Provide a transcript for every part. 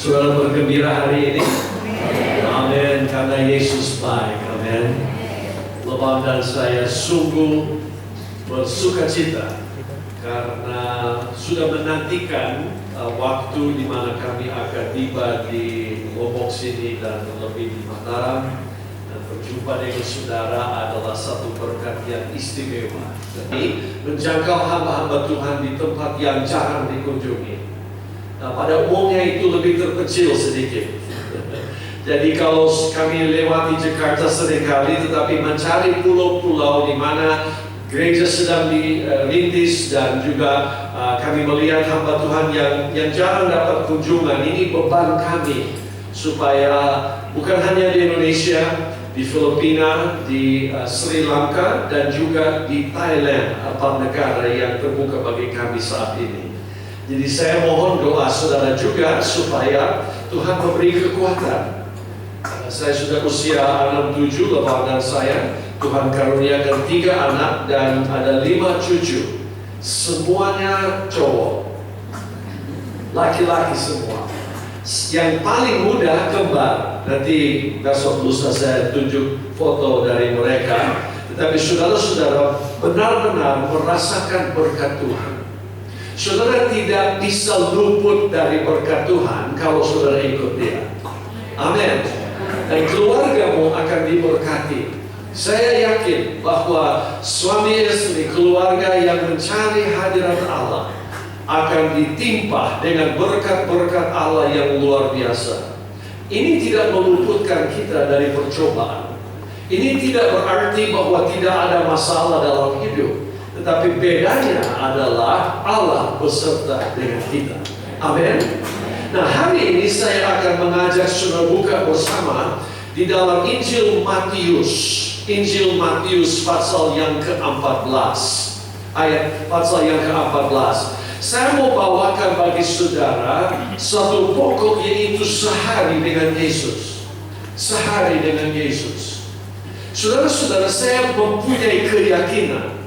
Saudara bergembira hari ini? Amin, karena Yesus baik. Amin. Lebam dan saya sungguh bersuka cita karena sudah menantikan waktu di mana kami akan tiba di Lombok sini dan lebih di Mataram. Dan berjumpa dengan saudara adalah satu berkat yang istimewa. Jadi menjangkau hamba-hamba Tuhan di tempat yang jarang dikunjungi. Nah, pada umumnya itu lebih terpencil sedikit. Jadi kalau kami lewati Jakarta seringkali, tetapi mencari pulau-pulau di mana gereja sedang dirintis dan juga kami melihat hamba Tuhan yang jarang dapat kunjungan, ini beban kami supaya bukan hanya di Indonesia, di Filipina, di Sri Lanka, dan juga di Thailand, 4 negara yang terbuka bagi kami saat ini. Jadi saya mohon doa saudara juga supaya Tuhan memberi kekuatan. Saya sudah usia 67, Lebam dan saya. Tuhan karuniakan 3 anak dan ada 5 cucu. Semuanya cowok, laki-laki semua. Yang paling muda kembar. Nanti besok lusa saya tunjuk foto dari mereka. Tetapi saudara-saudara benar-benar merasakan berkat Tuhan. Saudara tidak bisa luput dari berkat Tuhan kalau saudara ikut Dia. Amin. Dan keluargamu akan diberkati. Saya yakin bahwa suami istri, keluarga yang mencari hadirat Allah akan ditimpa dengan berkat-berkat Allah yang luar biasa. Ini tidak meluputkan kita dari percobaan. Ini tidak berarti bahwa tidak ada masalah dalam hidup. Tetapi bedanya adalah Allah beserta dengan kita. Amin. Nah, hari ini saya akan mengajak saudara buka bersama di dalam Injil Matius pasal yang ke-14. Pasal yang ke-14. Saya mau bawakan bagi saudara satu pokok, yaitu sehari dengan Yesus. Sehari dengan Yesus. Saudara-saudara, saya mempunyai keyakinan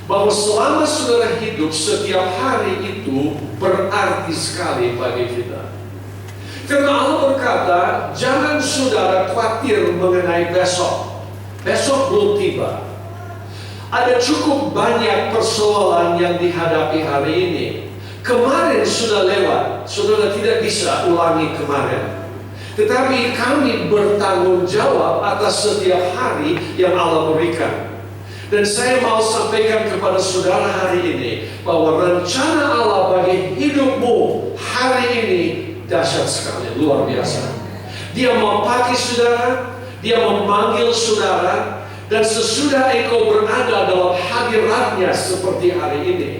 bahwa selama saudara hidup, setiap hari itu berarti sekali bagi kita. Karena Allah berkata, jangan saudara khawatir mengenai besok. Besok belum tiba. Ada cukup banyak persoalan yang dihadapi hari ini. Kemarin sudah lewat, saudara tidak bisa ulangi kemarin. Tetapi kami bertanggung jawab atas setiap hari yang Allah berikan. Dan saya mau sampaikan kepada saudara hari ini bahwa rencana Allah bagi hidupmu hari ini dahsyat sekali, luar biasa. Dia memakai saudara, Dia memanggil saudara, dan sesudah engkau berada dalam hadiratnya seperti hari ini,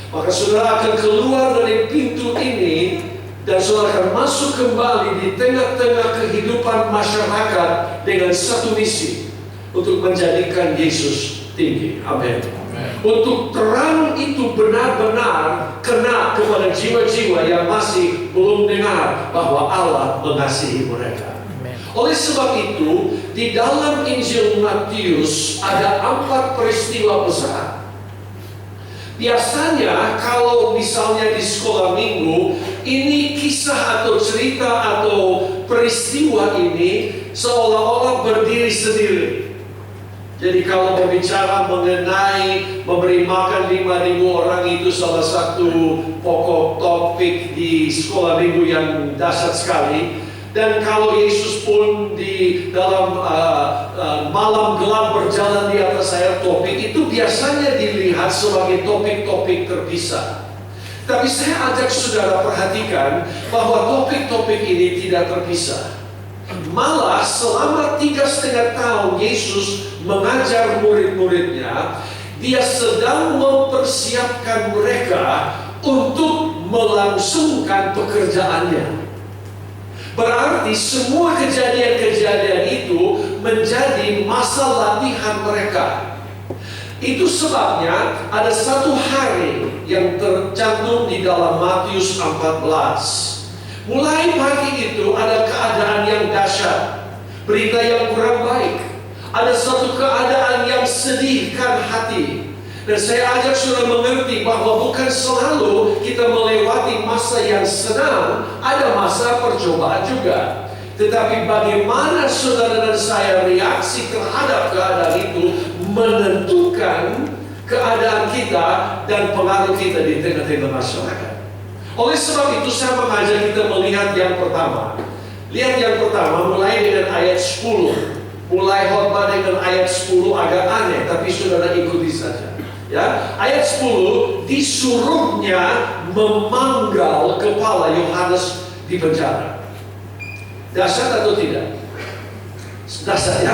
maka saudara akan keluar dari pintu ini dan saudara akan masuk kembali di tengah-tengah kehidupan masyarakat dengan satu misi, untuk menjadikan Yesus tinggi. Amin. Untuk terang itu benar-benar kena kepada jiwa-jiwa yang masih belum dengar bahwa Allah mengasihi mereka. Oleh sebab itu, di dalam Injil Matius ada 4 peristiwa besar. Biasanya kalau misalnya di sekolah minggu, ini kisah atau cerita atau peristiwa ini seolah-olah berdiri sendiri. Jadi kalau berbicara mengenai memberi makan 5.000 orang, itu salah satu pokok topik di sekolah minggu yang dahsyat sekali. Dan kalau Yesus pun di dalam malam gelap berjalan di atas air, topik itu biasanya dilihat sebagai topik-topik terpisah. Tapi saya ajak saudara perhatikan bahwa topik-topik ini tidak terpisah. Malah selama 3,5 tahun Yesus mengajar murid-muridnya, Dia sedang mempersiapkan mereka untuk melangsungkan pekerjaannya. Berarti semua kejadian-kejadian itu menjadi masa latihan mereka. Itu sebabnya ada satu hari yang tercantum di dalam Matius 14. Mulai pagi itu ada keadaan yang dahsyat, berita yang kurang baik. Ada satu keadaan yang sedihkan hati. Dan saya ajak saudara mengerti bahwa bukan selalu kita melewati masa yang senang, ada masa percobaan juga. Tetapi bagaimana saudara dan saya reaksi terhadap keadaan itu menentukan keadaan kita dan pengaruh kita di tengah-tengah masyarakat. Oleh sebab itu saya mengajak kita melihat yang pertama. Lihat yang pertama mulai dengan ayat 10. Mulai khotbah dengan ayat 10 agak aneh, tapi saudara ikuti saja. Ya, ayat 10 disuruhnya memanggal kepala Yohanes di penjara. Dahsyat atau tidak? Dahsyat ya.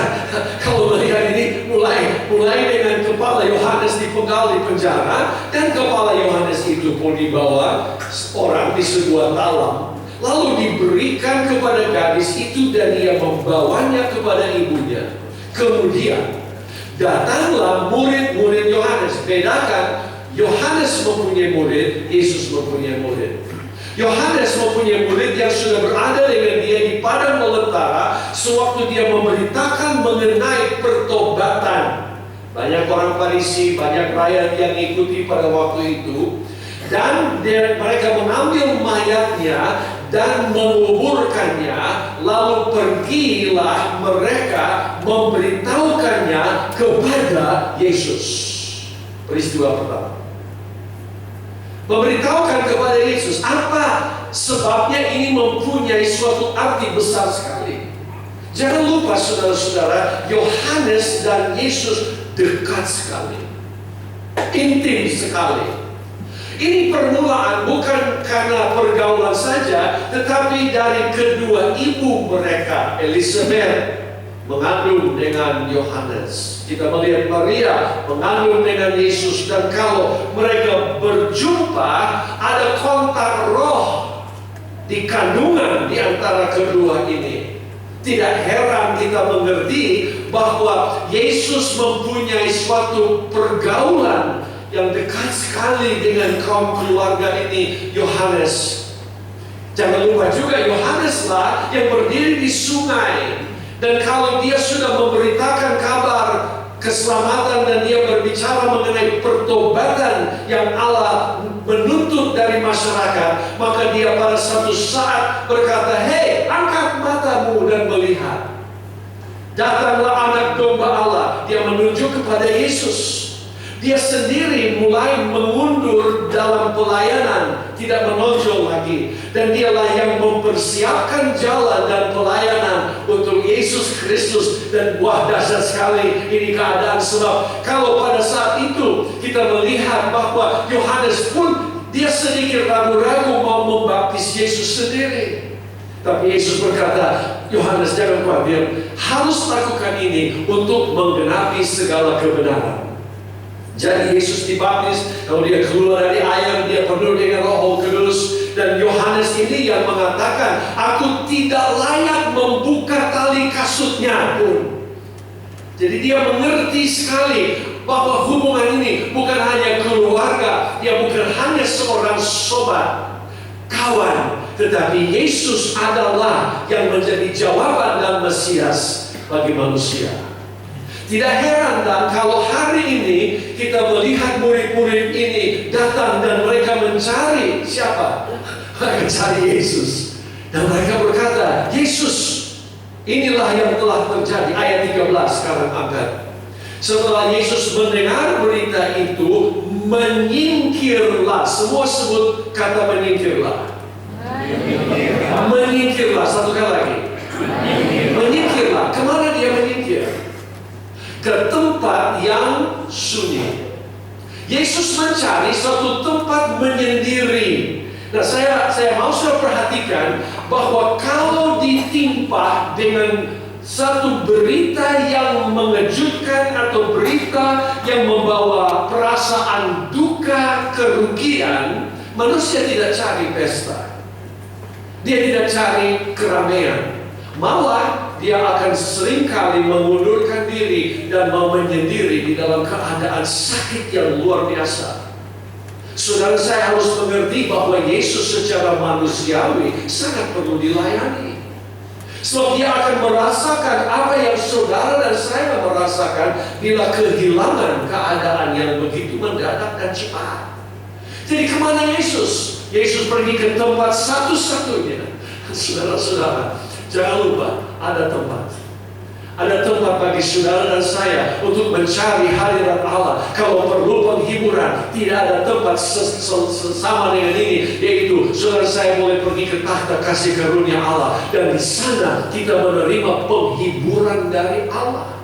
Kalau melihat ini mulai dengan kepala Yohanes dipenggal di penjara, dan kepala Yohanes itu pun dibawa orang di sebuah talam, lalu diberikan kepada gadis itu dan dia membawanya kepada ibunya. Kemudian datanglah murid-murid Yohanes. Bedakan, Yohanes mempunyai murid, Yesus mempunyai murid. Yohanes mempunyai murid yang sudah berada dengan dia di padang belantara sewaktu dia memberitakan mengenai pertobatan. Banyak orang Farisi, banyak rakyat yang ikuti pada waktu itu. Dan mereka mengambil mayatnya dan menguburkannya, lalu pergilah mereka memberitahukannya kepada Yesus. Peristiwa pertama, memberitahukan kepada Yesus. Apa sebabnya? Ini mempunyai suatu arti besar sekali. Jangan lupa saudara-saudara, Yohanes dan Yesus dekat sekali, intim sekali. Ini permulaan bukan karena pergaulan saja, tetapi dari kedua ibu mereka. Elizabeth mengandung dengan Yohanes. Kita melihat Maria mengandung dengan Yesus. Dan kalau mereka berjumpa, ada kontak roh di kandungan di antara kedua ini. Tidak heran kita mengerti bahwa Yesus mempunyai suatu pergaulan yang dekat sekali dengan kaum keluarga ini, Yohanes. Jangan lupa juga Yohaneslah yang berdiri di sungai. Dan kalau dia sudah memberitakan kabar keselamatan dan dia berbicara mengenai pertobatan yang Allah menuntut dari masyarakat, maka dia pada satu saat berkata, "Hei, angkat matamu dan melihat. Datanglah anak domba Allah." Dia menunjuk kepada Yesus. Dia sendiri mulai mengundur dalam pelayanan, tidak menonjol lagi. Dan dialah yang mempersiapkan jalan dan pelayanan untuk Yesus Kristus. Dan buah dahsyat sekali ini keadaan, sebab kalau pada saat itu kita melihat bahwa Yohanes pun dia sedikit ragu-ragu mau membaptis Yesus sendiri. Tapi Yesus berkata, "Yohanes, jangan khawatir, harus lakukan ini untuk menggenapi segala kebenaran." Jadi Yesus dibaptis, lalu dia keluar dari air, dia penuh dengan Roh Kudus. Dan Yohanes ini yang mengatakan, "Aku tidak layak membuka tali kasutnya pun." Jadi dia mengerti sekali bahwa hubungan ini bukan hanya keluarga, dia bukan hanya seorang sobat, kawan, tetapi Yesus adalah yang menjadi jawaban dan Mesias bagi manusia. Tidak heran dan kalau hari ini kita melihat murid-murid ini datang dan mereka mencari siapa? Mereka mencari Yesus. Dan mereka berkata, "Yesus, inilah yang telah terjadi." Ayat 13 sekarang angkat. Setelah Yesus mendengar berita itu, menyingkirlah. Semua sebut kata menyingkirlah. Menyingkirlah, satu kali lagi. Menyingkirlah. Kemana dia menyingkir? Ke tempat yang sunyi. Yesus mencari suatu tempat menyendiri. Nah, saya mau saudara perhatikan bahwa kalau ditimpa dengan satu berita yang mengejutkan atau berita yang membawa perasaan duka, kerugian, manusia tidak cari pesta. Dia tidak cari keramaian. Malah dia akan seringkali mengundurkan diri dan mau menyendiri di dalam keadaan sakit yang luar biasa. Saudara, saya harus mengerti bahwa Yesus secara manusiawi sangat perlu dilayani. Sebab dia akan merasakan apa yang saudara dan saya merasakan bila kehilangan keadaan yang begitu mendadak dan cepat. Jadi kemana Yesus? Yesus pergi ke tempat satu-satunya. Saudara-saudara, jangan lupa ada tempat. Ada tempat bagi saudara dan saya untuk mencari hadirat Allah. Kalau perlu penghiburan, tidak ada tempat sesama dengan ini, yaitu saudara saya boleh pergi ke takhta kasih karunia Allah, dan di sana kita menerima penghiburan dari Allah.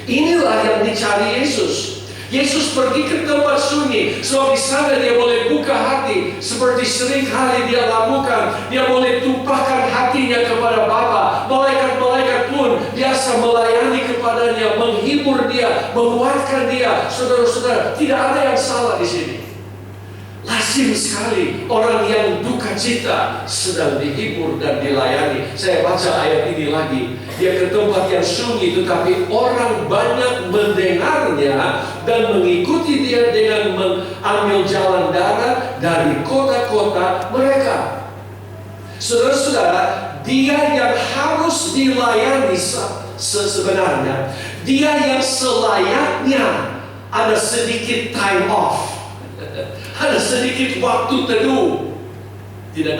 Inilah yang dicari Yesus. Yesus pergi ke tempat sunyi, sebab di sana dia boleh buka hati seperti sering kali dia lakukan. Dia boleh tumpahkan hatinya kepada Bapa. Malaikat-malaikat pun biasa melayani kepadanya, menghibur dia, menguatkan dia. Saudara-saudara, tidak ada yang salah di sini. Lazim sekali orang yang duka cita sedang dihibur dan dilayani. Saya baca ayat ini lagi. Dia ke tempat yang sunyi, tetapi orang banyak mendengarnya dan mengikuti dia dengan mengambil jalan darat dari kota-kota mereka. Saudara-saudara, dia yang harus dilayani sebenarnya, dia yang selayaknya ada sedikit time off. Ada sedikit waktu teduh. Tidak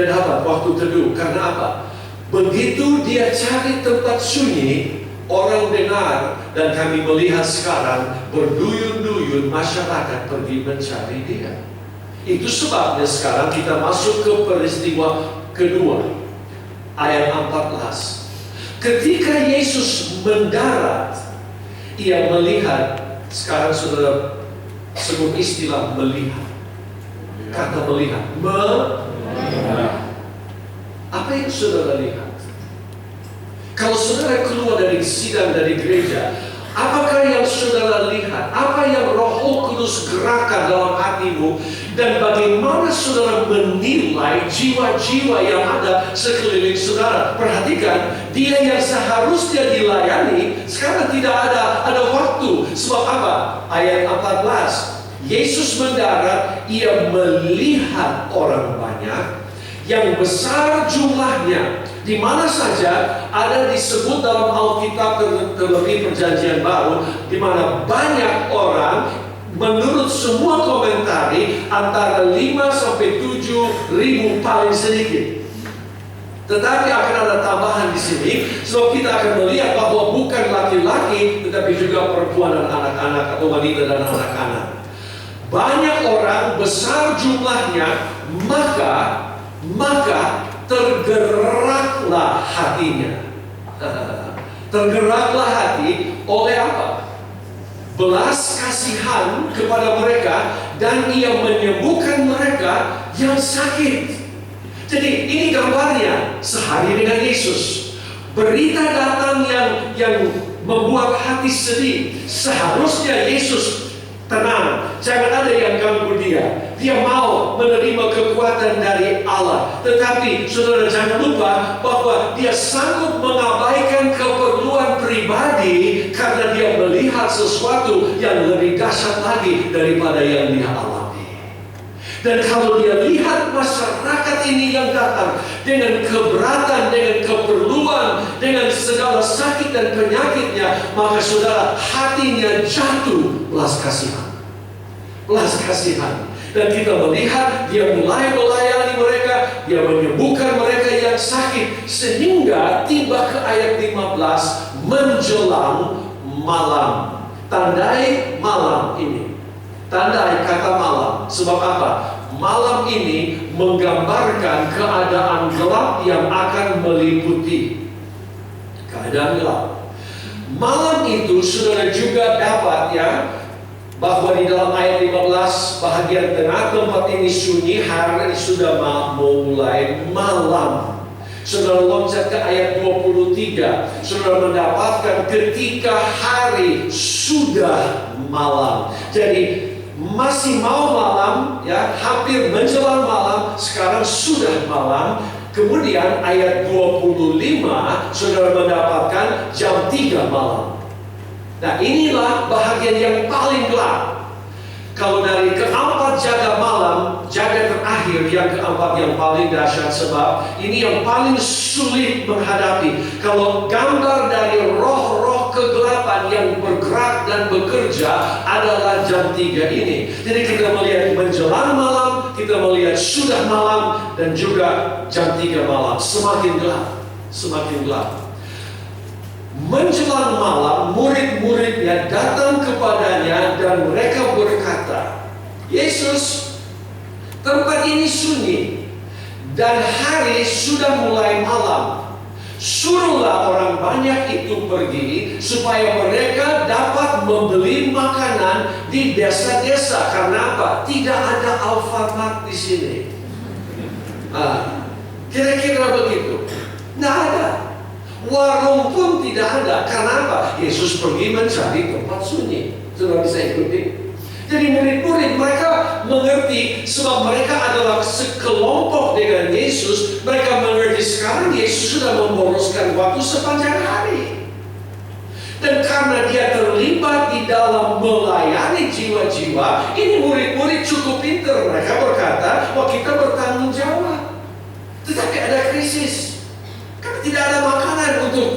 dapat waktu teduh. Karena apa? Begitu dia cari tempat sunyi, orang dengar, dan kami melihat sekarang berduyun-duyun masyarakat pergi mencari dia. Itu sebabnya sekarang kita masuk ke peristiwa kedua, ayat 14. Ketika Yesus mendarat, ia melihat. Sekarang saudara sebut istilah melihat. Kata melihat. Apa yang saudara lihat? Kalau saudara keluar dari sidang, dari gereja, apakah yang saudara lihat? Apa yang Roh Kudus gerakan dalam hatimu? Dan bagaimana saudara menilai jiwa-jiwa yang ada sekeliling saudara? Perhatikan, dia yang seharusnya dilayani sekarang tidak ada waktu. Sebab apa? Ayat 14. Yesus mendarat, ia melihat orang banyak yang besar jumlahnya. Di mana saja ada disebut dalam Alkitab, terlebih Perjanjian Baru, di mana banyak orang, menurut semua komentari antara 5 sampai 7 ribu paling sedikit. Tetapi akan ada tambahan di sini, sebab kita akan melihat bahwa bukan laki-laki, tetapi juga perempuan dan anak-anak atau wanita dan anak-anak. Banyak orang, besar jumlahnya, maka tergeraklah hatinya. Tergeraklah hati oleh apa? Belas kasihan kepada mereka, dan ia menyembuhkan mereka yang sakit. Jadi ini gambarnya sehari dengan Yesus. Berita datang yang membuat hati sedih. Seharusnya Yesus tenang, jangan ada yang ganggu dia. Dia mau menerima kekuatan dari Allah. Tetapi saudara jangan lupa bahwa dia sanggup mengabaikan keperluan pribadi karena dia melihat sesuatu yang lebih dahsyat lagi daripada yang dia alami. Dan kalau dia lihat masyarakat ini yang datang dengan keberatan, dengan keperluan, dengan segala sakit dan penyakitnya, maka saudara hatinya jatuh belas kasihan. Belas kasihan. Dan kita melihat dia mulai melayani mereka, dia menyembuhkan mereka yang sakit, sehingga tiba ke ayat 15, menjelang malam. Tandai malam ini. Tandai kata malam. Sebab apa? Malam ini menggambarkan keadaan gelap yang akan meliputi. Keadaan gelap. Malam itu saudara juga dapat bahwa di dalam ayat 15 bahagian tengah tempat ini sunyi, hari sudah mau mulai malam. Saudara loncat ke ayat 23, saudara mendapatkan ketika hari sudah malam. Jadi masih mau malam, hampir menjelang malam, sekarang sudah malam. Kemudian ayat 25 saudara mendapatkan jam 3 malam. Nah inilah bahagian yang paling gelap. Kalau dari keempat jaga malam, jaga terakhir yang keempat yang paling dahsyat, sebab ini yang paling sulit menghadapi. Kalau gambar dari roh-roh kegelapan yang bergerak dan bekerja adalah jam 3 ini. Jadi kita melihat menjelang malam, kita melihat sudah malam, dan juga jam 3 malam. Semakin gelap, semakin gelap. Menjelang malam, murid-muridnya datang kepadanya dan mereka berkata, Yesus, tempat ini sunyi dan hari sudah mulai malam. Suruhlah orang banyak itu pergi supaya mereka dapat membeli makanan di desa-desa. Karena apa? Tidak ada Alfamart di sini. Kira-kira begitu. Tidak ada. Warung pun tidak ada. Karena apa? Yesus pergi mencari tempat sunyi. Sudah bisa ikuti? Jadi murid-murid mereka mengerti, sebab mereka adalah sekelompok dengan Yesus. Mereka mengerti sekarang Yesus sudah memboroskan waktu sepanjang hari. Dan karena dia terlibat di dalam melayani jiwa-jiwa, ini murid-murid cukup pintar. Mereka berkata, wah, kita bertanggung jawab. Tetapi ada krisis. Karena tidak ada makanan untuk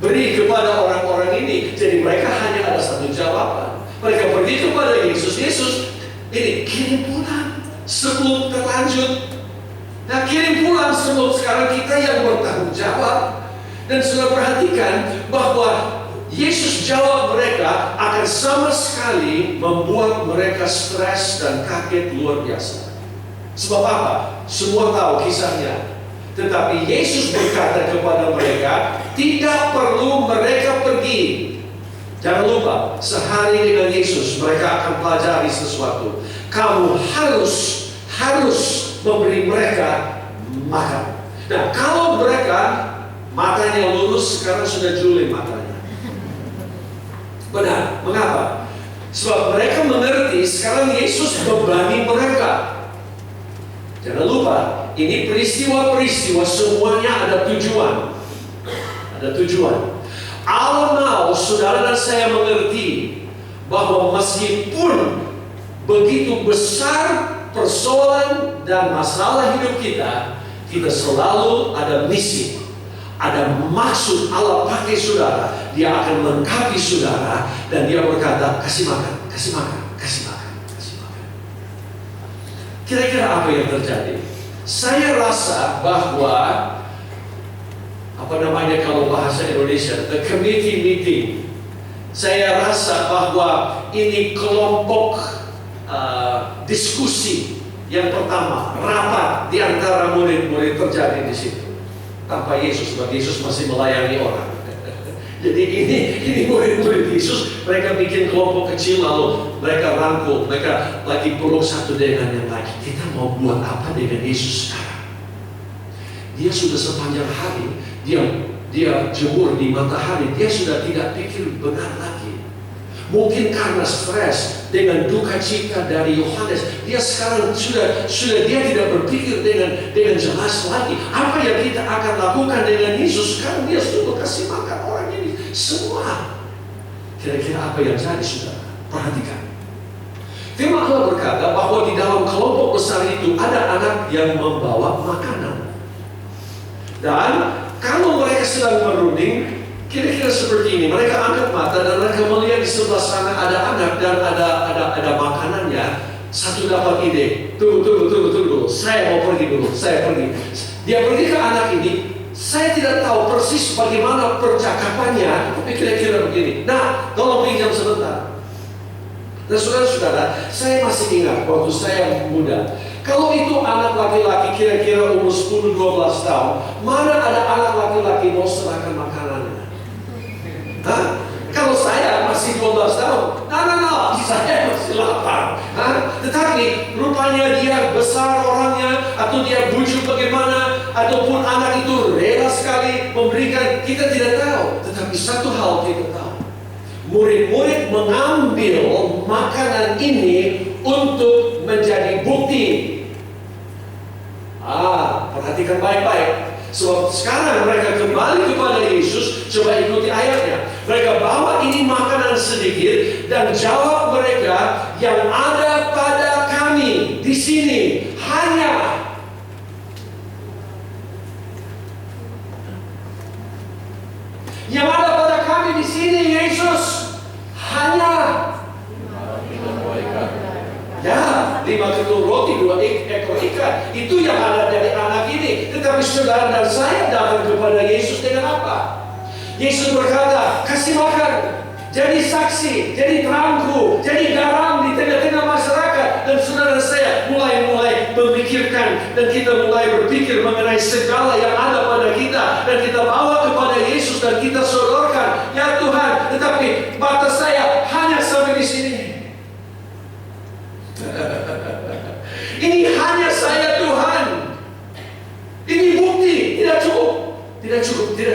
beri kepada orang-orang ini. Jadi mereka hanya ada satu jawaban. Mereka pergi kepada Yesus. Yesus, ini kirim pulang sebelum terlanjut. Nah, kirim pulang sebelum sekarang kita yang bertanggung jawab. Dan sudah perhatikan bahwa Yesus jawab mereka akan sama sekali membuat mereka stres dan kaget luar biasa. Sebab apa? Semua tahu kisahnya. Tetapi Yesus berkata kepada mereka, tidak perlu mereka pergi. Jangan lupa, sehari dengan Yesus mereka akan pelajari sesuatu. Kamu harus memberi mereka makan. Nah, kalau mereka matanya lurus, sekarang sudah juling matanya. Benar, mengapa? Sebab mereka mengerti sekarang Yesus bebani mereka. Jangan lupa, ini peristiwa-peristiwa semuanya ada tujuan. Ada tujuan. Allah mau saudara dan saya mengerti bahwa meskipun begitu besar persoalan dan masalah hidup kita, kita selalu ada misi, ada maksud. Allah pakai saudara, dia akan melengkapi saudara, dan dia berkata, kasih makan, kasih makan, kasih makan, kasih makan. Kira-kira apa yang terjadi? Saya rasa bahwa kalau bahasa Indonesia, the committee meeting. Saya rasa bahwa ini kelompok diskusi yang pertama, rapat di antara murid-murid terjadi di situ. Tanpa Yesus, sebab Yesus masih melayani orang. Jadi ini murid-murid Yesus, mereka bikin kelompok kecil, lalu mereka rangkul, mereka lagi peluk satu dengan yang lain. Kita mau buat apa dengan Yesus sekarang? Dia sudah sepanjang hari, dia jemur di matahari, dia sudah tidak pikir benar lagi. Mungkin karena stres dengan duka cita dari Yohanes, dia sekarang sudah dia tidak berpikir dengan jelas lagi. Apa yang kita akan lakukan dengan Yesus? Sekarang dia sudah kasih makan orang ini semua. Kira-kira apa yang jadi, saudara? Perhatikan. Firman Allah berkata bahwa di dalam kelompok besar itu ada anak yang membawa makanan. Dan kalau mereka sedang merunding, kira-kira seperti ini. Mereka angkat mata dan mereka melihat di sebelah sana ada anak dan ada makanannya. Satu dapat ide. Tunggu. Saya mau pergi dulu. Saya pergi. Dia pergi ke anak ini. Saya tidak tahu persis bagaimana percakapannya, tapi kira-kira begini. Nah, tolong pinjam sebentar. Dan saudara-saudara, saya masih ingat waktu saya muda. Kalau itu anak laki-laki kira-kira umur 10-12 tahun, mana ada anak laki-laki mau serahkan makanannya? Hah? Kalau saya masih 12 tahun, nah, saya masih lapar. Tetapi rupanya dia besar orangnya, atau dia bujuk bagaimana, ataupun anak itu rela sekali memberikan, kita tidak tahu. Tetapi satu hal kita tahu, murid-murid mengambil makanan ini untuk menjadi bukti. perhatikan baik-baik. Sebab sekarang mereka kembali kepada Yesus. Coba ikuti ayatnya. Mereka bawa ini makanan sedikit, dan jawab mereka, yang ada pada kami di sini hanya yang ada pada kami di sini, Yesus, hanya ya 5 ketul roti, 2 ekor ikan. Itu yang ada dari anak ini. Tetapi saudara dan saya datang kepada Yesus dengan apa? Yesus berkata, kasih makan, jadi saksi, jadi terangku, jadi garam di tengah-tengah masyarakat. Dan saudara dan saya mulai memikirkan, dan kita mulai berpikir mengenai segala yang ada pada kita, dan kita bawa kepada Yesus dan kita sodorkan, ya Tuhan, tetapi batas saya hanya sampai di sini. Ini hanya saya, Tuhan. Ini bukti, tidak cukup. Tidak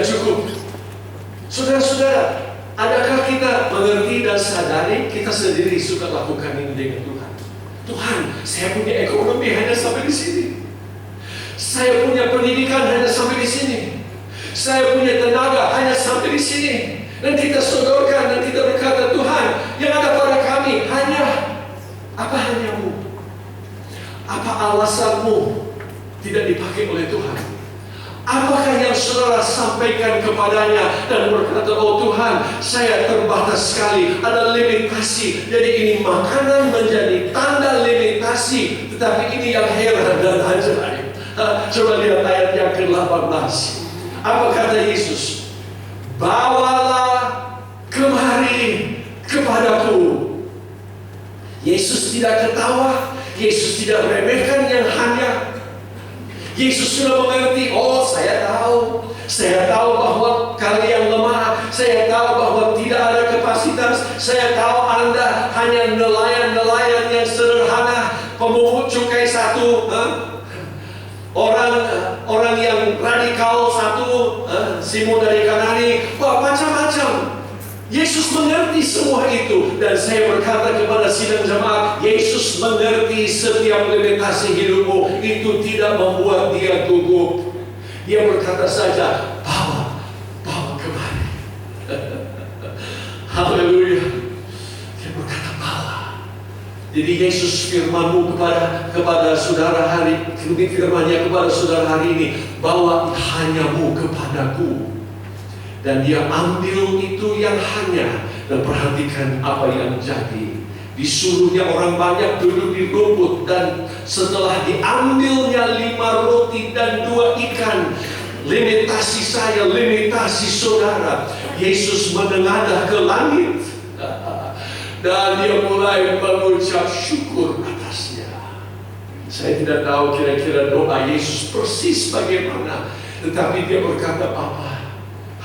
cukup. Saudara-saudara, adakah kita mengerti dan sadari kita sendiri suka lakukan ini dengan Tuhan? Tuhan, saya punya ekonomi hanya sampai di sini. Saya punya pendidikan hanya sampai di sini. Saya punya tenaga hanya sampai di sini. Dan kita sodorkan dan kita berkata, Tuhan, yang ada pada kami hanya apa? Hanyamu. Apa alasanmu tidak dipakai oleh Tuhan? Apakah yang saudara sampaikan kepadanya dan berkata, oh Tuhan, saya terbatas sekali, ada limitasi. Jadi ini makanan menjadi tanda limitasi. Tetapi ini yang heran dan ajaib. Coba lihat ayat yang ke-18. Apa kata Yesus? Bawalah kemari kepadaku. Yesus tidak ketawa, Yesus tidak meremehkan yang hanya. Yesus sudah mengerti, oh saya tahu bahwa kalian lemah, saya tahu bahwa tidak ada kapasitas, saya tahu Anda hanya nelayan yang sederhana, pemungut cukai satu, orang yang radikal satu, Simon dari Kanani, macam-macam. Yesus mengerti semua itu, dan saya berkata kepada sidang jemaat, Yesus mengerti setiap limitasi hidupmu. Itu tidak membuat dia gugup. Dia berkata saja, bawa kemari. Haleluya. Dia berkata bawa. Jadi Yesus firman-Mu kepada saudara firman-Nya kepada saudara hari ini, bawa hanyamu kepadaku. Dan dia ambil itu yang hanya, dan perhatikan apa yang jadi. Disuruhnya orang banyak duduk di rumput, dan setelah diambilnya 5 roti dan 2 ikan, limitasi saya, limitasi saudara, Yesus menengadah ke langit, dan dia mulai mengucap syukur atasnya. Saya tidak tahu kira-kira doa Yesus persis bagaimana, tetapi dia berkata, Bapa,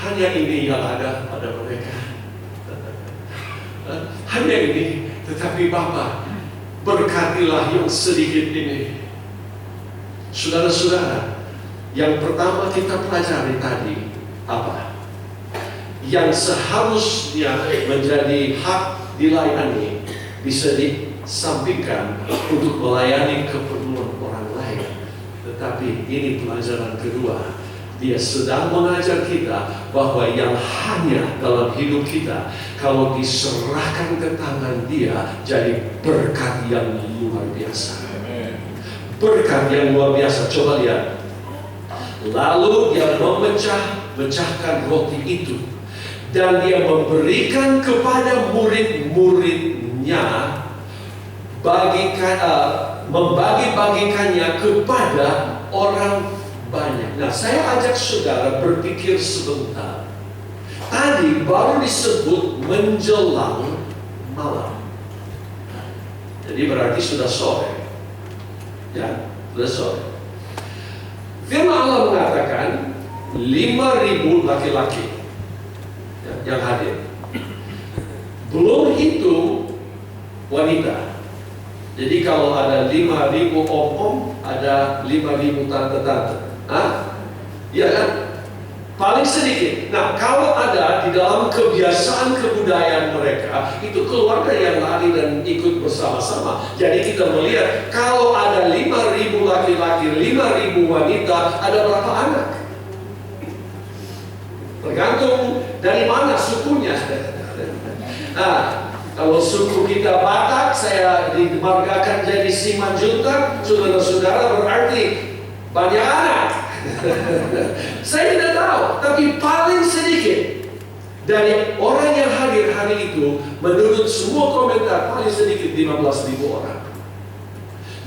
hanya ini yang ada pada mereka. Hanya ini. Tetapi Bapa, berkatilah yang sedikit ini. Saudara-saudara, yang pertama kita pelajari tadi apa? Yang seharusnya menjadi hak dilayani bisa disampaikan untuk melayani keperluan orang lain. Tetapi ini pelajaran kedua. Dia sedang mengajar kita bahwa yang hanya dalam hidup kita, kalau diserahkan ke tangan Dia, jadi berkat yang luar biasa. Berkat yang luar biasa. Coba lihat. Lalu Dia memecahkan roti itu, dan Dia memberikan kepada murid-muridnya, membagi-bagikannya kepada orang banyak. Nah, saya ajak saudara berpikir sebentar. Tadi baru disebut menjelang malam. Jadi berarti sudah sore. Ya, sudah sore. Firman Allah mengatakan 5.000 laki-laki yang hadir. Belum hitung wanita. Jadi kalau ada 5.000 om-om, ada 5.000 tante-tante. Iya kan? Paling sedikit. Nah, kalau ada di dalam kebiasaan kebudayaan mereka, itu keluarga yang lari dan ikut bersama-sama. Jadi kita melihat kalau ada 5.000 laki-laki, 5.000 wanita, ada berapa anak? Tergantung dari mana sukunya. Nah, kalau suku kita Batak, saya dimargakan jadi Simanjuntak, saudara-saudara berarti banyak anak. Saya tidak tahu, tapi paling sedikit dari orang yang hadir hari itu, menurut semua komentar, paling sedikit 15.000 orang.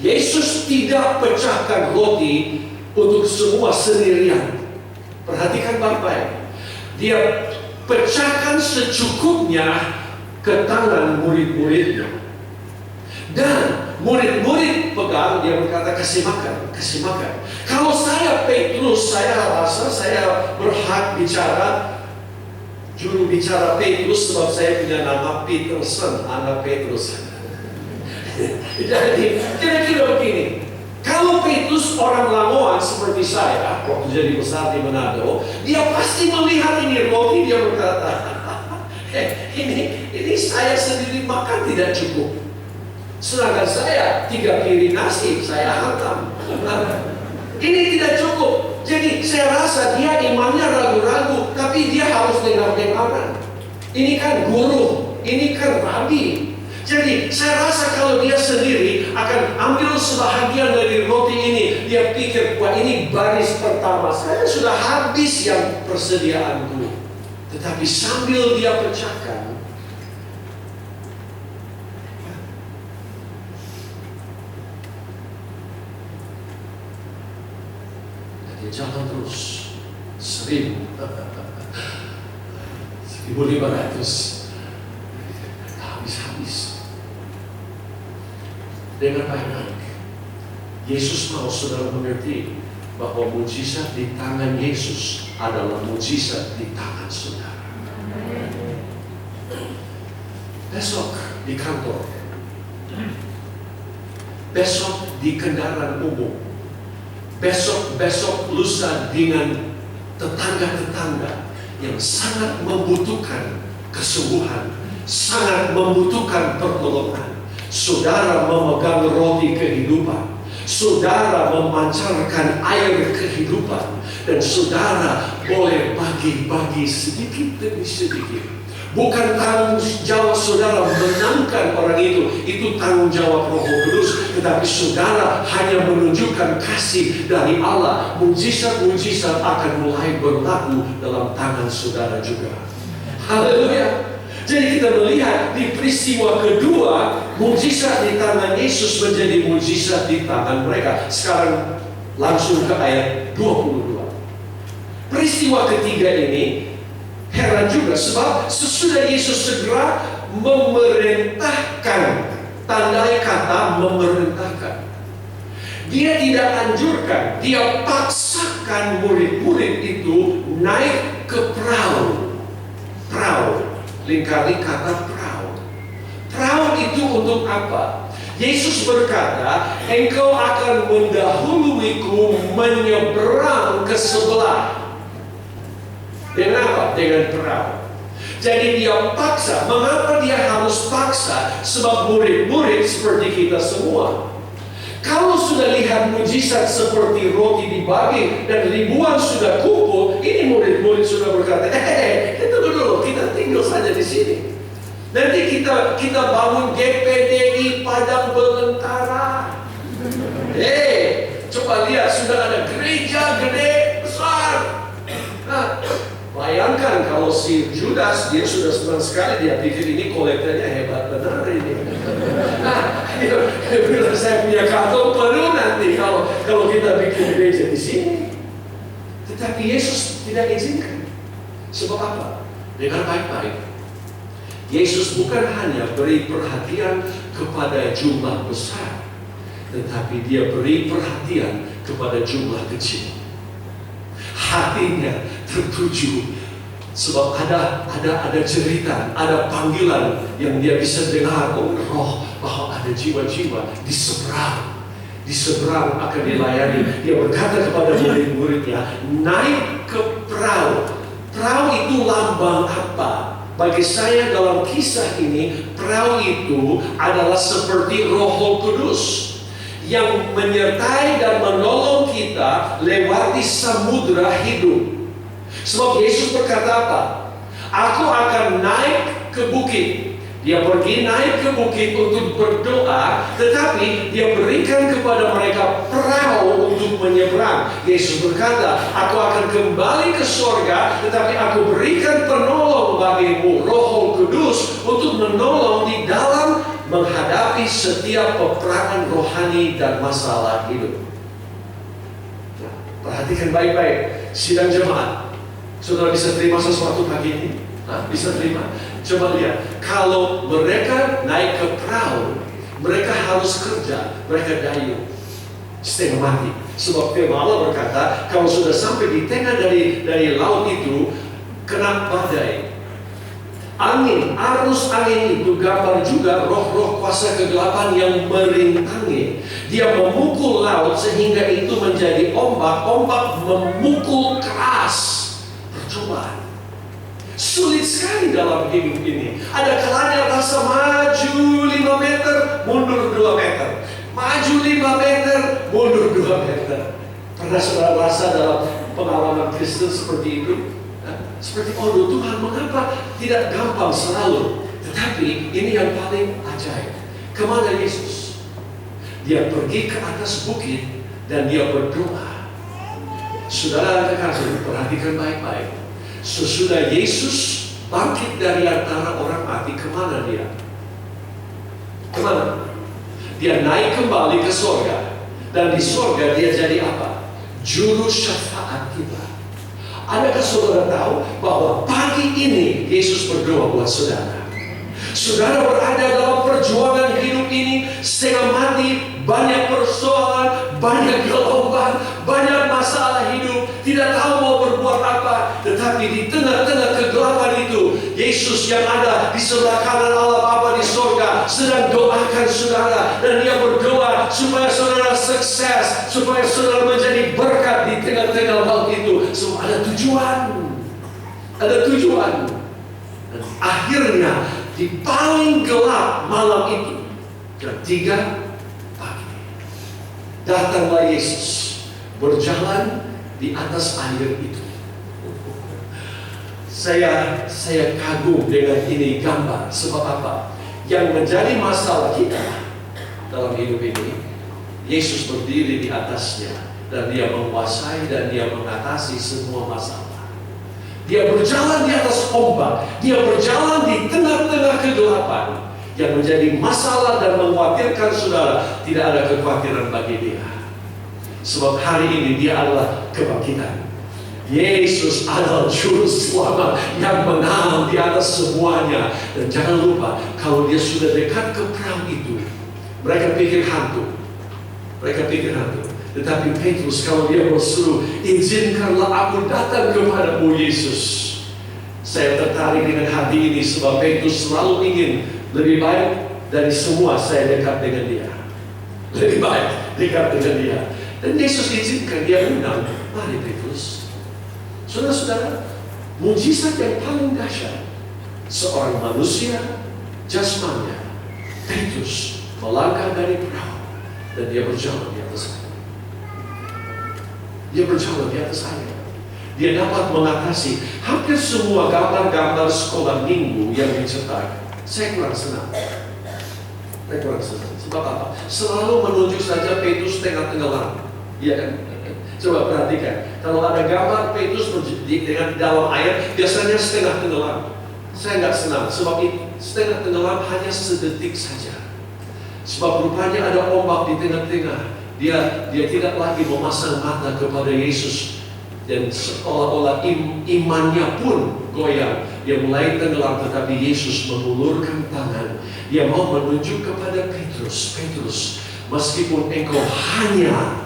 Yesus tidak pecahkan roti untuk semua sendirian. Perhatikan baik-baik. Dia pecahkan secukupnya ke tangan murid-muridnya. Dan murid-murid pegang, dia berkata, kasih makan, kasih makan. Kalau saya Petrus, saya rasa saya berhak bicara, juru bicara Petrus, sebab saya punya nama Peterson, anak Petrus. Jadi kira-kira begini, kalau Petrus orang Lamongan seperti saya, waktu jadi besar di Manado, dia pasti melihat ini roti, dia berkata, ini saya sendiri makan tidak cukup. Sedangkan saya 3 piring nasi, saya hantam. Ini tidak cukup. Jadi saya rasa dia imannya ragu-ragu, tapi dia harus dengar-dengaran. Ini kan guru, ini kan rabi. Jadi saya rasa kalau dia sendiri akan ambil sebahagian dari roti ini, dia pikir, wah ini baris pertama, saya sudah habis yang persediaanku. Tetapi sambil dia pecahkan, dia jalan terus 1.500 habis-habis. Dengan baik-baik, Yesus mau saudara mengerti bahwa mujizat di tangan Yesus adalah mujizat di tangan saudara. Besok di kantor, besok di kendaraan umum, besok lusa dengan tetangga-tetangga yang sangat membutuhkan kesembuhan, sangat membutuhkan pertolongan. Saudara memegang roti kehidupan, saudara memancarkan air kehidupan, dan saudara boleh bagi-bagi sedikit demi sedikit. Bukan tanggung jawab saudara menangkan orang itu tanggung jawab Roh Kudus, tetapi saudara hanya menunjukkan kasih dari Allah. Mujizat-mujizat akan mulai berlaku dalam tangan saudara juga. Haleluya. Jadi kita melihat di peristiwa kedua, mujizat di tangan Yesus menjadi mujizat di tangan mereka. Sekarang langsung ke ayat 22. Peristiwa ketiga ini heran juga, sebab sesudah Yesus segera memerintahkan, tandai kata memerintahkan. Dia tidak anjurkan, dia paksakan murid-murid itu naik ke perahu. Perahu, lingkari kata perahu. Perahu itu untuk apa? Yesus berkata, engkau akan mendahuluiku menyeberang ke sebelah. Dengan apa? Dengan perahu. Jadi dia paksa. Mengapa dia harus paksa? Sebab murid-murid seperti kita semua, kalau sudah lihat mujizat seperti roti dibagi dan ribuan sudah kumpul, ini murid-murid sudah berkata, tunggu dulu, kita tinggal saja di sini. Nanti kita bangun GPDI Padang Belantara. Coba lihat, sudah ada gereja gede besar. Nah, bayangkan kalau si Judas, dia sudah senang sekali, dia pikir ini kolektornya hebat benar ini. Nah, dia bilang saya punya kantong penuh nanti kalau kita bikin gereja di sini. Tetapi Yesus tidak izinkan. Sebab apa? Dengar baik-baik. Yesus bukan hanya beri perhatian kepada jumlah besar, tetapi dia beri perhatian kepada jumlah kecil. Hatinya tertuju, sebab ada cerita, ada panggilan yang dia bisa dengar, roh bahwa ada jiwa-jiwa di seberang di seberang akan dilayani. Dia berkata kepada murid-muridnya, naik ke perahu. Perahu itu lambang apa? Bagi saya dalam kisah ini, perahu itu adalah seperti Roh Kudus yang menyertai dan menolong kita lewati samudra hidup. Sebab Yesus berkata apa? Aku akan naik ke bukit. Dia pergi naik ke bukit untuk berdoa, tetapi dia berikan kepada mereka perahu untuk menyeberang. Yesus berkata, aku akan kembali ke surga, tetapi aku berikan penolong bagimu, Roh Kudus, untuk menolong di dalam menghadapi setiap peperangan rohani dan masalah hidup. Nah, perhatikan baik-baik, sidang jemaat. Saudara bisa terima sesuatu pagi ini? Bisa terima? Coba lihat, kalau mereka naik ke perahu, mereka harus kerja, mereka dayung setengah mati. Sebab firman Allah berkata, kalau sudah sampai di tengah dari laut itu, kena badai, angin, arus angin itu gambar juga roh-roh kuasa kegelapan yang merintangi. Dia memukul laut sehingga itu menjadi ombak. Ombak memukul keras. Percobaan sulit sekali dalam hidup ini. Ada kalanya rasa maju 5 meter, mundur 2 meter. Maju 5 meter, mundur 2 meter. Pernah saudara rasa dalam pengalaman Kristen seperti itu? Seperti, oh Tuhan, mengapa tidak gampang selalu? Tetapi ini yang paling ajaib. Kemana Yesus? Dia pergi ke atas bukit dan dia berdoa. Saudara kekasih, perhatikan baik-baik. Sesudah Yesus bangkit dari antara orang mati, kemana dia? Kemana? Dia naik kembali ke surga. Dan di surga dia jadi apa? Juru syafaat kita. Adakah saudara tahu bahwa pagi ini Yesus berdoa buat saudara? Saudara berada dalam perjuangan hidup ini, setengah mati, banyak persoalan, banyak gelombang, banyak masalah hidup, tidak tahu mau berbuat apa. Tetapi di tengah-tengah kegelapan itu, Yesus yang ada di sebelah kanan Allah Bapa di surga sedang doakan saudara, dan dia berdoa supaya saudara sukses, supaya saudara menjadi berkat di tengah-tengah laut itu. Semua ada tujuan. Ada tujuan. Dan akhirnya di paling gelap malam itu, jam 3 pagi, datanglah Yesus berjalan di atas air itu. Saya kagum dengan ini gambar. Sebab apa? Yang menjadi masalah kita dalam hidup ini, Yesus berdiri di atasnya dan dia menguasai dan dia mengatasi semua masalah. Dia berjalan di atas ombak, dia berjalan di tengah-tengah kegelapan. Yang menjadi masalah dan mengkhawatirkan saudara, tidak ada kekhawatiran bagi dia. Sebab hari ini dia adalah kebangkitan. Yesus adalah juru selamat yang menang di atas semuanya. Dan jangan lupa, kalau dia sudah dekat ke perahu itu, mereka pikir hantu. Tetapi Petrus, kalau dia berseru, izinkanlah aku datang kepadamu Yesus. Saya tertarik dengan hati ini sebab Petrus selalu ingin lebih baik dari semua saya dekat dengan dia. Lebih baik dekat dengan dia. Dan Yesus izinkan, dia undang, mari Petrus. Saudara-saudara, mujizat yang paling dahsyat, seorang manusia jasmania, Petrus melangkah dari perahu dan dia berjalan di atas air. Dia berjalan di atas air. Dia dapat mengatasi hampir semua gambar-gambar sekolah minggu yang dicetak. Saya kurang senang. Sebab apa? Selalu menunjuk saja Petrus tengah tenggelam. Iya kan? Coba perhatikan. Kalau ada gambar Petrus dengan dalam air, biasanya setengah tenggelam. Saya nggak senang. Sebab setengah tenggelam hanya sedetik saja. Sebab rupanya ada ombak di tengah-tengah. Dia tidak lagi memasang mata kepada Yesus. Dan seolah-olah imannya pun goyang. Dia mulai tenggelam, tetapi Yesus mengulurkan tangan. Dia mau menunjuk kepada Petrus. Petrus, meskipun engkau hanya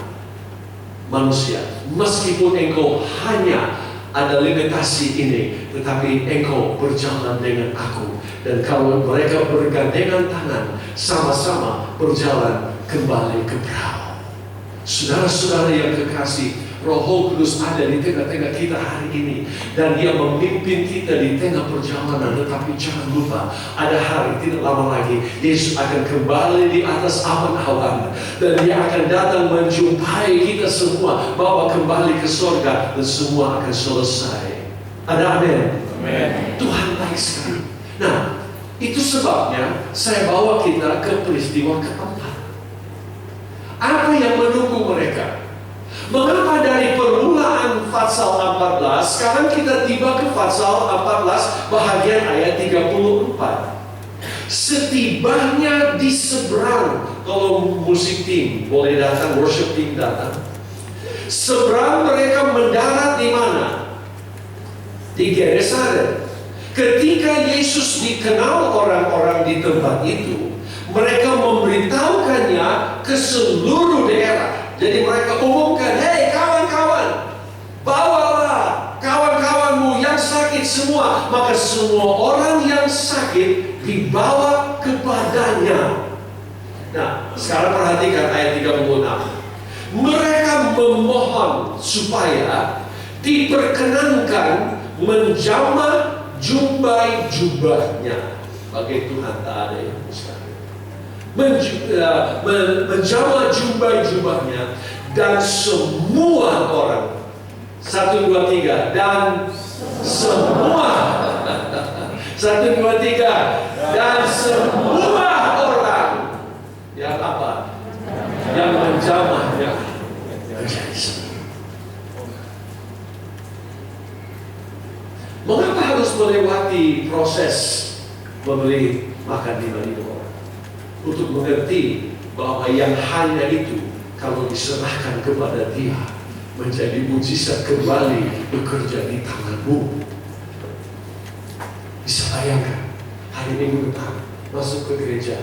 manusia, meskipun engkau hanya ada limitasi ini, tetapi engkau berjalan dengan aku. Dan kalau mereka bergandengan tangan, sama-sama berjalan kembali ke perahu. Saudara-saudara yang kekasih, Roh Kudus ada di tengah-tengah kita hari ini, dan Dia memimpin kita di tengah perjalanan. Tetapi jangan lupa, ada hari tidak lama lagi Yesus akan kembali di atas awan-awan, dan Dia akan datang menjumpai kita semua, bawa kembali ke surga, dan semua akan selesai. Ada amin? Tuhan baik sekali. Nah, itu sebabnya saya bawa kita ke peristiwa keempat. Apa yang menunggu mereka? Mengapa dari permulaan pasal 14 sekarang kita tiba ke pasal 14 bahagian ayat 34? Setibanya di seberang, kalau musik tim boleh datang, worship team datang. Seberang mereka mendarat di mana? Di Genesaret. Ketika Yesus dikenal orang-orang di tempat itu, mereka memberitahukannya ke seluruh daerah. Jadi mereka umumkan, hei kawan-kawan, bawalah kawan-kawanmu yang sakit semua. Maka semua orang yang sakit dibawa kepadanya. Nah, sekarang perhatikan ayat 36. Mereka memohon supaya diperkenankan menjamah jubah-jubahnya. Bagi Tuhan tak ada yang mustahil. Menjamah jubah-jubahnya, dan semua orang, 1, 2, 3, dan semua 1, 2, 3, dan semua orang yang apa? Yang menjamahnya menjadi sembuh. Mengapa harus melewati proses memberi makan 5.000 orang? Untuk mengerti bahwa yang hanya itu, kalau diserahkan kepada Dia, menjadi mujizat kembali bekerja di tanganmu. Bisa bayangkan, hari Minggu depan masuk ke gereja,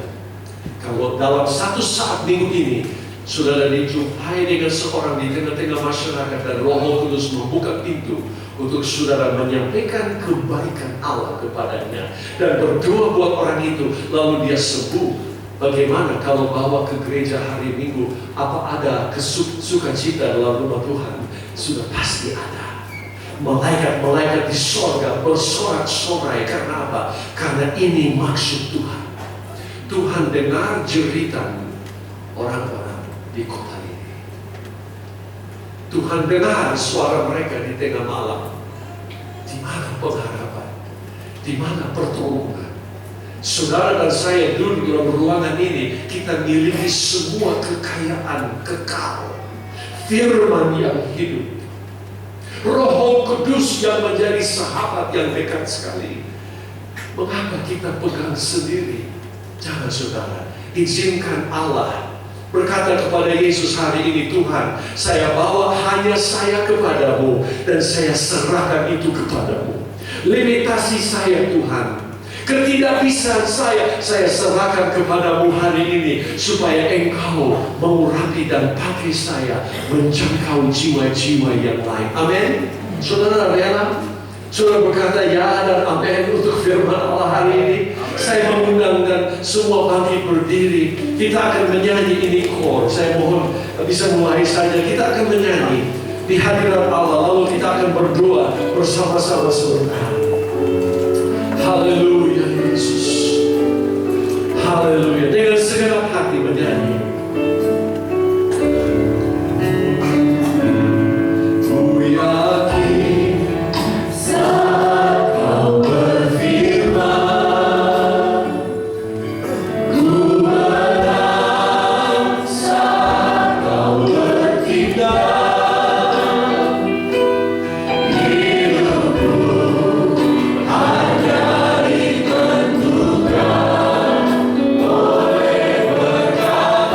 kalau dalam satu saat minggu ini saudara dijumpai dengan seorang di tengah-tengah masyarakat, dan Roh Kudus membuka pintu untuk saudara menyampaikan kebaikan Allah kepadanya dan berdoa buat orang itu, lalu dia sembuh. Bagaimana kalau bawa ke gereja hari Minggu? Apa ada sukacita dalam rumah Tuhan? Sudah pasti ada. Malaikat-malaikat di sorga bersorak-sorai. Karena apa? Karena ini maksud Tuhan. Tuhan dengar jeritan orang-orang di kota ini. Tuhan dengar suara mereka di tengah malam. Di mana pengharapan? Di mana pertolongan? Saudara dan saya duduk dalam ruangan ini, kita miliki semua kekayaan kekal, firman yang hidup, Roh Kudus yang menjadi sahabat yang dekat sekali. Mengapa kita pegang sendiri? Jangan saudara, izinkan Allah berkata kepada Yesus hari ini, Tuhan, saya bawa hanya saya kepadamu, dan saya serahkan itu kepadamu. Limitasi saya Tuhan, ketidakbisaan saya serahkan kepadamu hari ini, supaya Engkau mengurapi dan pakai saya menjangkau jiwa-jiwa yang lain. Amin. Saudara rela? Saudara berkata ya dan amin untuk firman Allah hari ini. Saya mengundang semua bangkit berdiri. Kita akan menyanyi ini kor. Saya mohon bisa mulai saja. Kita akan menyanyi di hadirat Allah, lalu kita akan berdoa bersama-sama sebentar. Haleluya Yesus. Haleluya. Dengan segenap hati menyanyi. Ku yakin saat Kau berfirman, ku menang saat Kau bertindak. Hidupku hanya ditentukan oleh berkat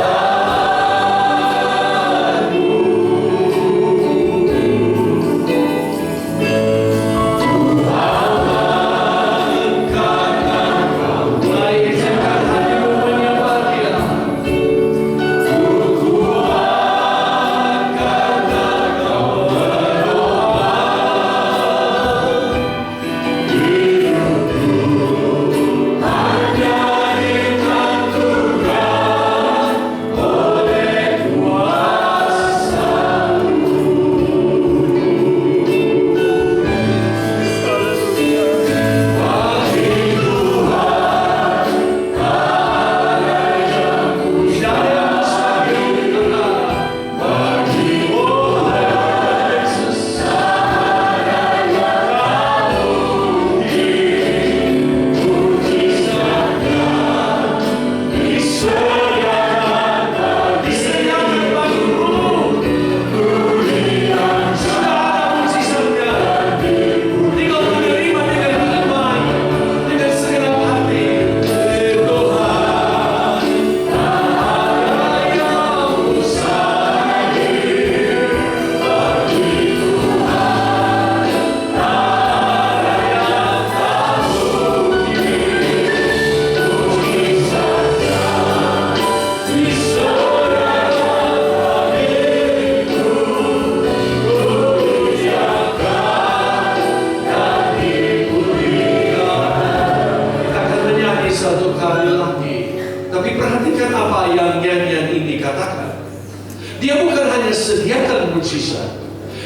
mujizat.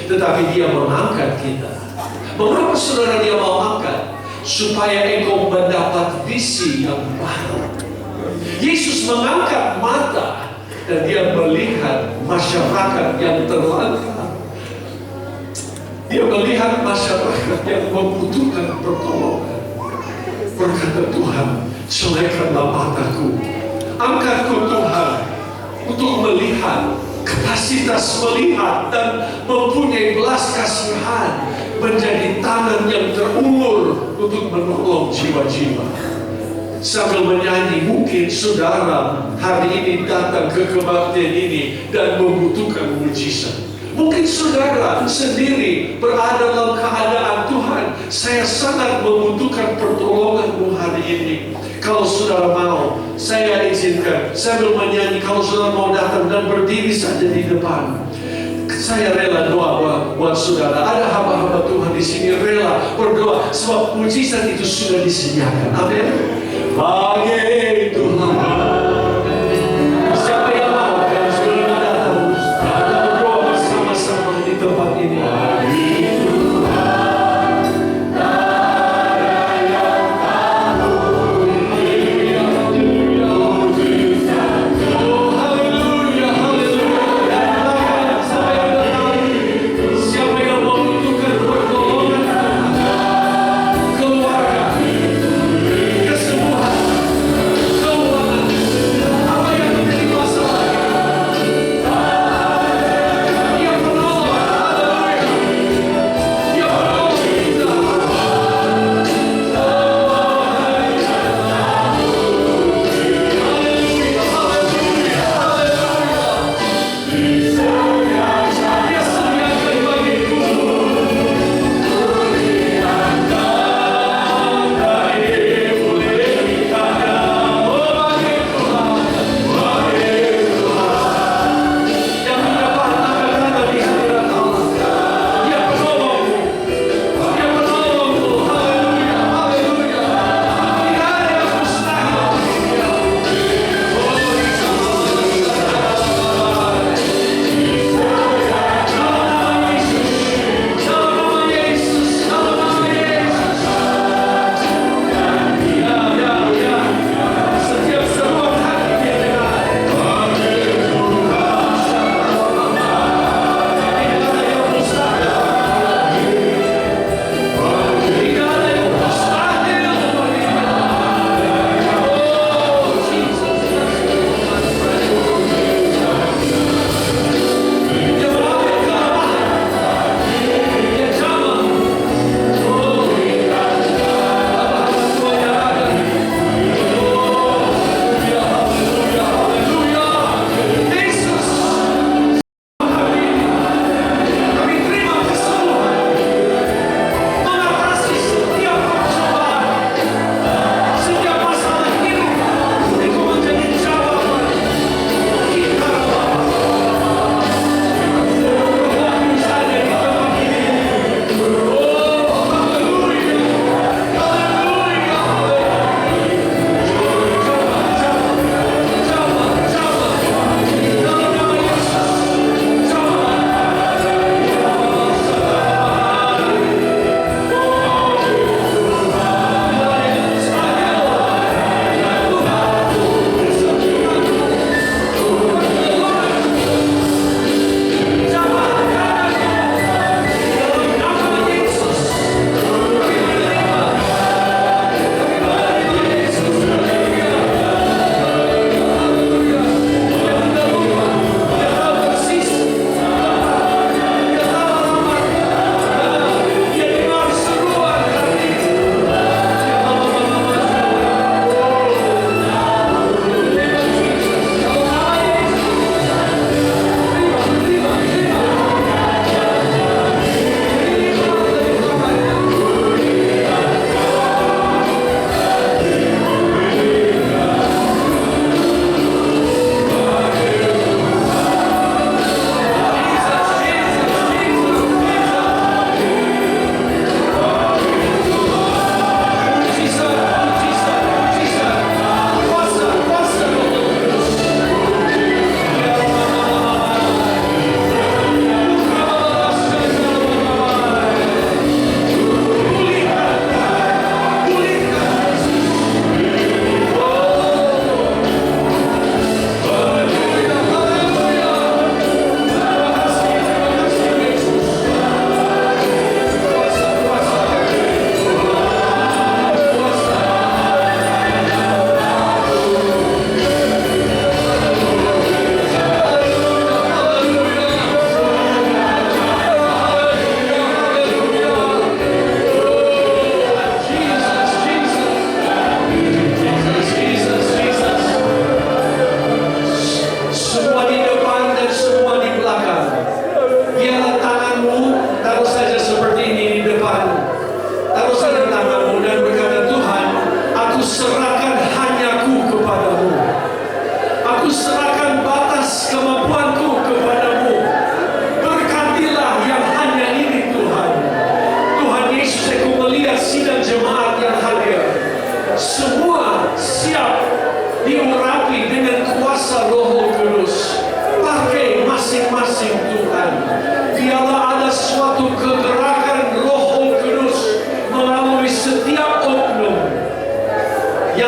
Tetapi dia mengangkat kita. Mengapa saudara dia mau angkat? Supaya engkau mendapat visi yang baru. Yesus mengangkat mata dan dia melihat masyarakat yang terlantar. Dia melihat masyarakat yang membutuhkan pertolongan. Berkata Tuhan, celaikanlah mataku, angkatku Tuhan untuk melihat, kapasitas melihat dan mempunyai belas kasihan, menjadi tangan yang terulur untuk menolong jiwa-jiwa. Sambil menyanyi, mungkin saudara hari ini datang ke kebaktian ini dan membutuhkan mujizat. Mungkin saudara sendiri berada dalam keadaan Tuhan, saya sangat membutuhkan pertolonganmu hari ini. Kalau saudara mau, saya izinkan sambil menyanyi, kalau saudara mau datang dan berdiri saja di depan. Saya rela doa buat saudara. Ada hamba-hamba Tuhan di sini rela berdoa sebab mujizat itu sudah disediakan. Amin. Bagi Tuhan. Siapa yang mau kalau saudara datang berdoa bersama-sama di tempat ini. Keluarga, kesembuhan, keuangan,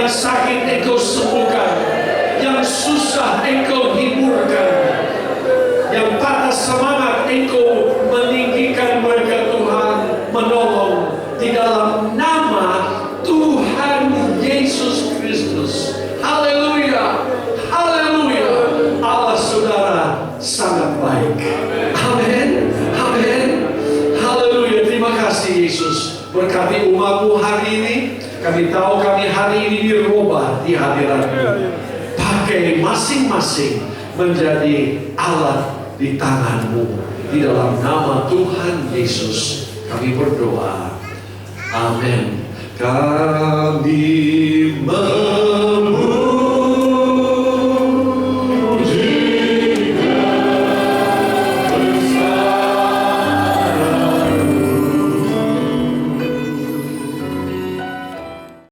Yang sakit Engkau sembuhkan, yang susah Engkau hiburkan, yang patah semangat Engkau meninggikan mereka Tuhan, menolong di dalam nama Tuhan Yesus Kristus. Haleluya, haleluya. Allah saudara sangat baik. Amin, amin. Haleluya. Terima kasih Yesus. Berkati umatmu hari ini. Kami tahu kami hari ini dirubah di hadirat-Mu. Pakai masing-masing menjadi alat di tangan-Mu. Di dalam nama Tuhan Yesus kami berdoa. Amin. Kami memuji